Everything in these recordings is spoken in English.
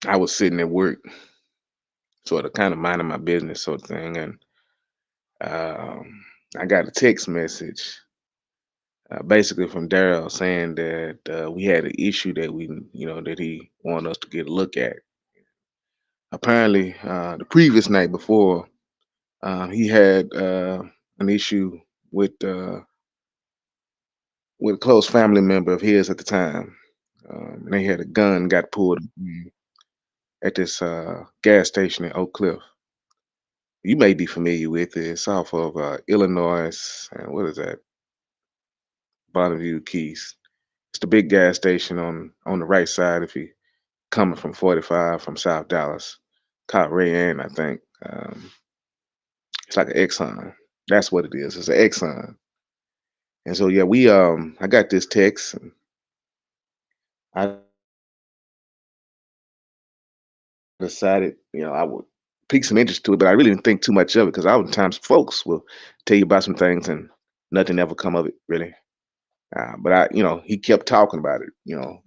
I was sitting at work, sort of kind of minding my business sort of thing, and um, I got a text message, basically from Daryl saying that we had an issue that that he wanted us to get a look at. Apparently, the previous night before, he had an issue with uh, with a close family member of his at the time. And they had a gun got pulled at this gas station in Oak Cliff. You may be familiar with it. It's off of Illinois and what is that? Bonneview Keys. It's the big gas station on the right side if you coming from 45 from South Dallas. Called Ray Ann, I think. It's like an Exxon. That's what it is. It's an Exxon. And so yeah, we I got this text and I decided, I would pique some interest to it, but I really didn't think too much of it because oftentimes folks will tell you about some things and nothing ever come of it really. But he kept talking about it.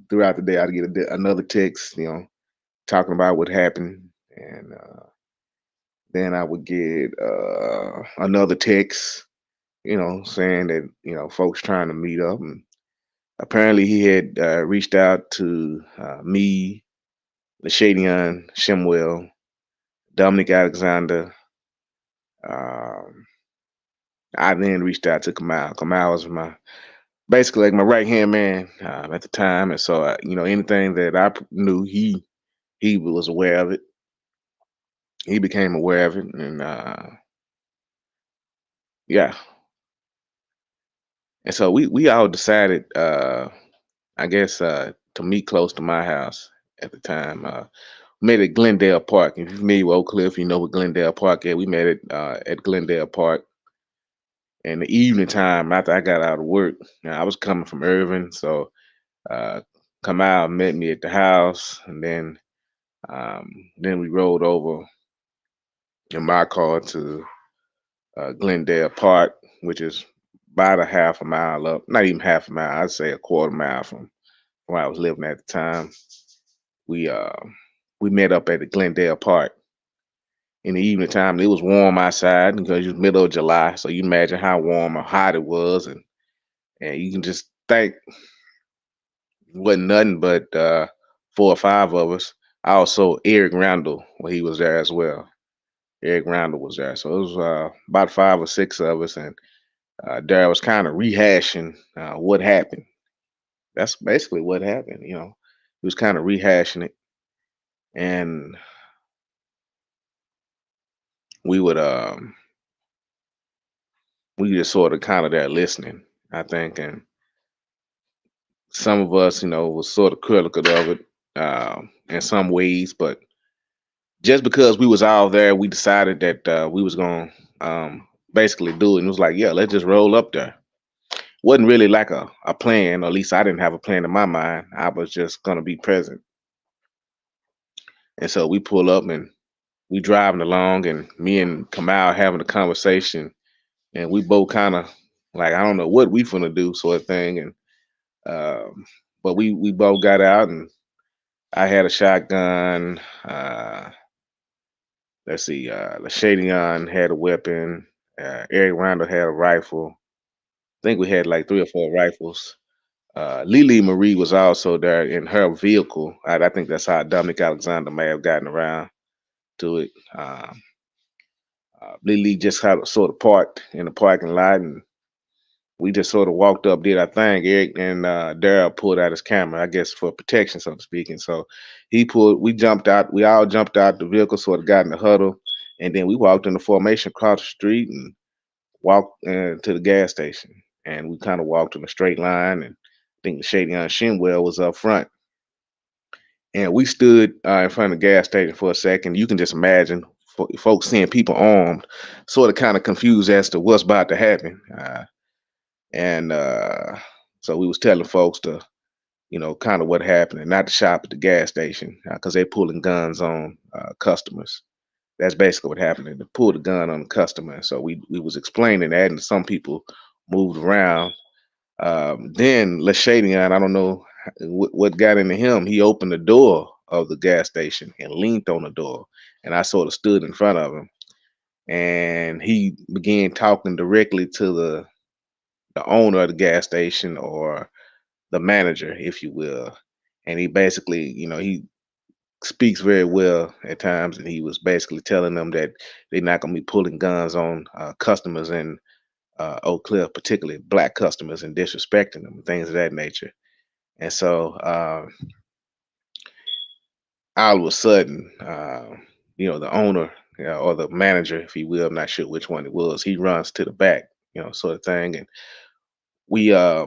Throughout the day, I'd get another text, talking about what happened, and then I would get another text, saying that folks trying to meet up, and apparently he had reached out to me, Lashadion Shimwell, Dominic Alexander. Um, I then reached out to Kamal. Kamal was my basically like my right hand man at the time, and so anything that knew, he was aware of it. He became aware of it, and yeah, and so we all decided, I guess, to meet close to my house at the time. Met at Glendale Park. If you're familiar with Oak Cliff, you know what Glendale Park is. We met at Glendale Park in the evening time after I got out of work. Now, I was coming from Irving, so uh, come out, met me at the house, and then we rode over in my car to Glendale Park, which is about a half a mile up, not even half a mile, I'd say a quarter mile from where I was living at the time. We uh, we met up at the Glendale Park in the evening time. It was warm outside because it was middle of July, so you imagine how warm or hot it was, and you can just think it wasn't nothing but 4 or 5 of us. Also, Eric Randall, well, he was there as well. Eric Randall was there, so it was about 5 or 6 of us, and Daryl was kind of rehashing what happened. That's basically what happened. He was kind of rehashing it, and we would we just sort of kind of there listening, I think, and some of us, was sort of critical of it in some ways, but just because we was all there, we decided that we was gonna basically do it. And it was like, yeah, let's just roll up there. Wasn't really like a plan, or at least I didn't have a plan in my mind. I was just gonna be present. And so we pull up and we driving along, and me and Kamal having a conversation, and we both kind of like, I don't know what we finna do, sort of thing. And but we both got out, and I had a shotgun. Let's see, Lashadion had a weapon. Eric Randall had a rifle. I think we had like 3 or 4 rifles. Lily Marie was also there in her vehicle. I think that's how Dominic Alexander may have gotten around to it. Lily just had sort of parked in the parking lot, and we just sort of walked up, did our thing. Eric and Daryl pulled out his camera, I guess for protection, so to speak. And so we jumped out, we all jumped out the vehicle, sort of got in the huddle, and then we walked in the formation across the street and walked to the gas station. And we kind of walked in a straight line, and I think the Shady on Shinwell was up front. And we stood in front of the gas station for a second. You can just imagine folks seeing people armed, sort of kind of confused as to what's about to happen. And so we was telling folks to, kind of what happened and not to shop at the gas station because they're pulling guns on customers. That's basically what happened. They pulled a gun on the customer. So we was explaining that, and some people moved around. Then Lashadian, I don't know what got into him. He opened the door of the gas station and leaned on the door, and I sort of stood in front of him, and he began talking directly to the owner of the gas station, or the manager, if you will. And he basically, he speaks very well at times, and he was basically telling them that they're not going to be pulling guns on customers in Oak Cliff, particularly black customers, and disrespecting them, things of that nature. And so all of a sudden, the owner, or the manager, if you will, I'm not sure which one it was, he runs to the back, sort of thing. And we uh,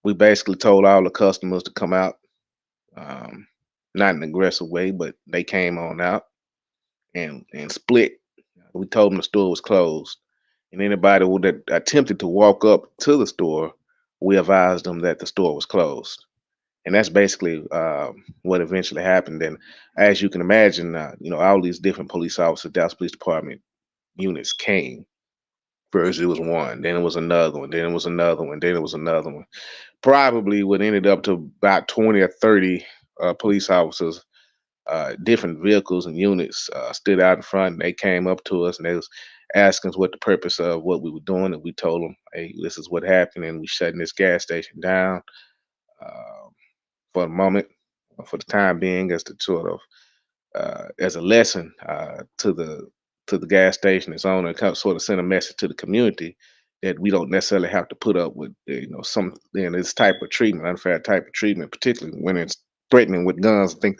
we basically told all the customers to come out, um, not in an aggressive way, but they came on out and split. We told them the store was closed, and anybody that attempted to walk up to the store, we advised them that the store was closed. And that's basically what eventually happened. And as you can imagine, all these different police officers, Dallas Police Department units came. First, it was one, then it was another one, then it was another one, then it was another one. Probably what ended up to about 20 or 30 police officers, different vehicles and units, stood out in front, and they came up to us, and they was asking us what the purpose of what we were doing, and we told them, hey, this is what happened, and we shutting this gas station down uh, for the moment, for the time being, as to sort of as a lesson to the gas station, its owner, kind of sort of send a message to the community that we don't necessarily have to put up with some this type of treatment, unfair type of treatment, particularly when it's threatening with guns and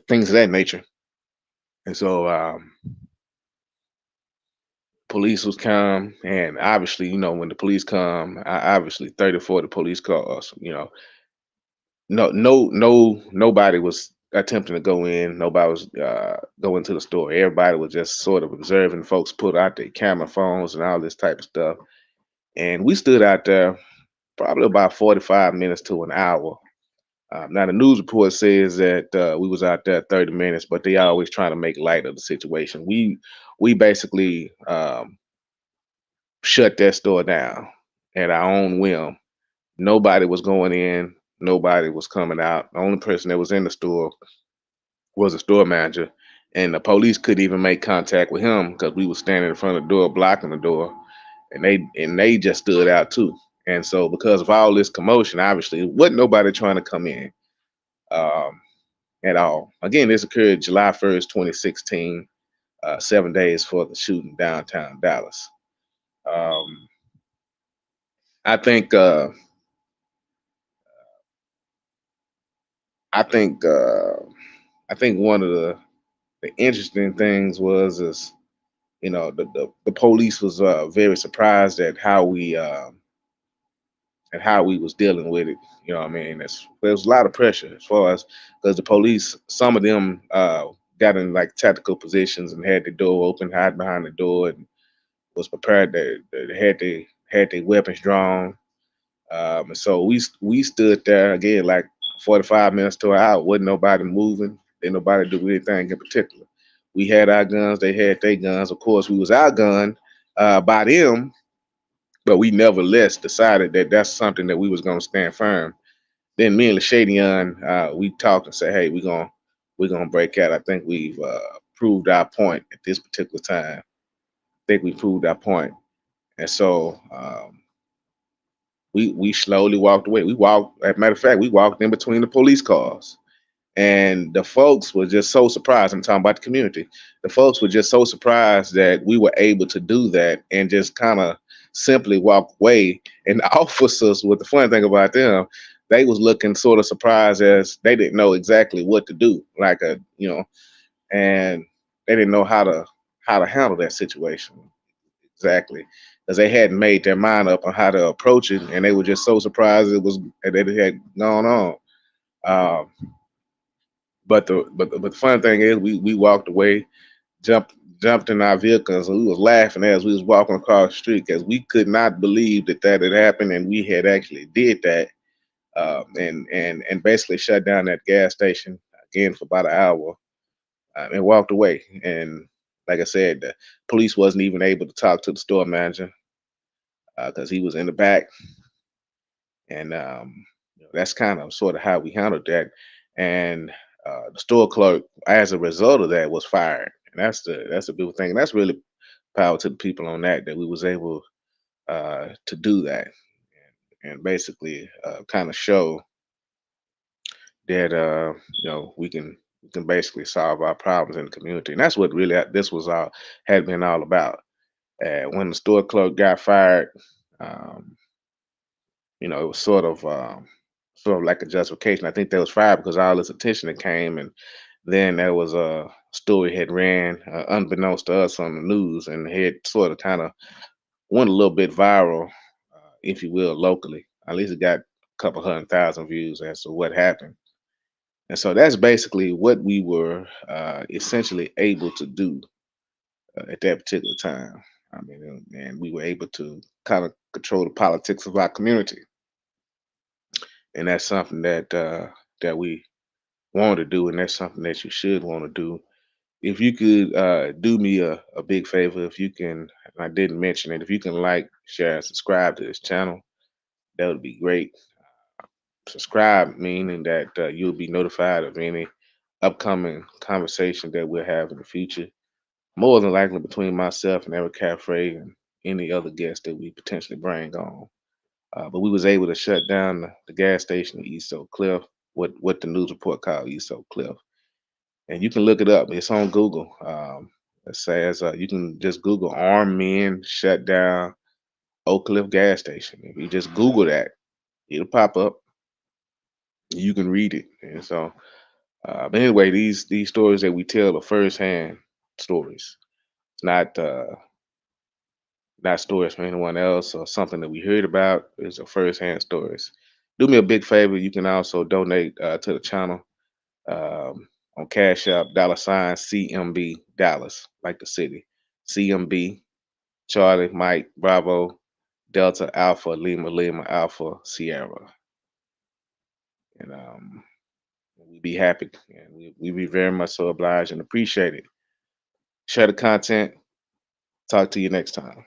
things of that nature. And so police was come, and obviously, when the police come, obviously 30, 40 police cars, nobody was attempting to go in. Nobody was going to the store. Everybody was just sort of observing folks put out their camera phones and all this type of stuff. And we stood out there probably about 45 minutes to an hour. Now the news report says that we was out there 30 minutes, but they always trying to make light of the situation. We basically shut that store down at our own whim. Nobody was going in. Nobody was coming out. The only person that was in the store was a store manager, and the police couldn't even make contact with him because we was standing in front of the door, blocking the door, and they just stood out too. And so, because of all this commotion, obviously, wasn't nobody trying to come in um, at all. Again, this occurred July 1st, 2016, 7 days for the shooting downtown Dallas. Um, I think I think I think one of the interesting things was is the police was very surprised at how we was dealing with it. You know what I mean? There was a lot of pressure as far as, because the police, some of them got in like tactical positions and had the door open, hide behind the door, and was prepared. They had their weapons drawn. And so we stood there again like 45 minutes to an hour. Wasn't nobody moving. Didn't nobody do anything in particular. We had our guns. They had their guns. Of course, we was outgunned by them, but we nevertheless decided that that's something that we was gonna stand firm. Then me and Lashadian, we talked and said, hey, we're gonna break out. I think we've proved our point at this particular time. I think we proved our point. And so we slowly walked away. We walked, as a matter of fact, we walked in between the police cars. And the folks were just so surprised. I'm talking about the community. The folks were just so surprised that we were able to do that and just kind of simply walk away. And the officers, with the funny thing about them, they was looking sort of surprised, as they didn't know exactly what to do, and they didn't know how to handle that situation exactly, because they hadn't made their mind up on how to approach it, and they were just so surprised that it had gone on. Um, but the fun thing is, we walked away, jumped jumped in our vehicles, and we was laughing as we was walking across the street, because we could not believe that had happened, and we had actually did that, and basically shut down that gas station again for about an hour, and walked away. And like I said, the police wasn't even able to talk to the store manager because he was in the back, and that's kind of sort of how we handled that. And The store clerk, as a result of that, was fired, and that's the big thing. And that's really power to the people on that we was able to do that, and basically kind of show that we can basically solve our problems in the community, and that's what really this was all had been all about. When the store clerk got fired, um, it was sort of like a justification. I think they was fired because all this attention that came, and then there was a story had ran unbeknownst to us on the news, and had sort of kind of went a little bit viral, if you will, locally. At least it got a couple 100,000 views as to what happened. And so that's basically what we were essentially able to do at that particular time. I mean, and we were able to kind of control the politics of our community, and that's something that we want to do, and that's something that you should want to do. If you could do me a big favor, if you can, and I didn't mention it, if you can like, share, and subscribe to this channel, that would be great. Subscribe meaning that you'll be notified of any upcoming conversation that we'll have in the future. More than likely between myself and Eric Caffrey and any other guests that we potentially bring on. But we was able to shut down the gas station in East Oak Cliff, what the news report called East Oak Cliff. And you can look it up. It's on Google. It says you can just Google armed men shut down Oak Cliff gas station. If you just Google that, it'll pop up. You can read it. And so, but anyway, these stories that we tell are firsthand stories. It's not stories from anyone else or something that we heard about. It's a firsthand stories. Do me a big favor. You can also donate to the channel on Cash App, $ CMB Dallas, like the city. CMB, Charlie, Mike, Bravo, Delta, Alpha, Lima, Lima, Alpha, Sierra. And we'd be happy, and we'd be very much so obliged and appreciate it. Share the content. Talk to you next time.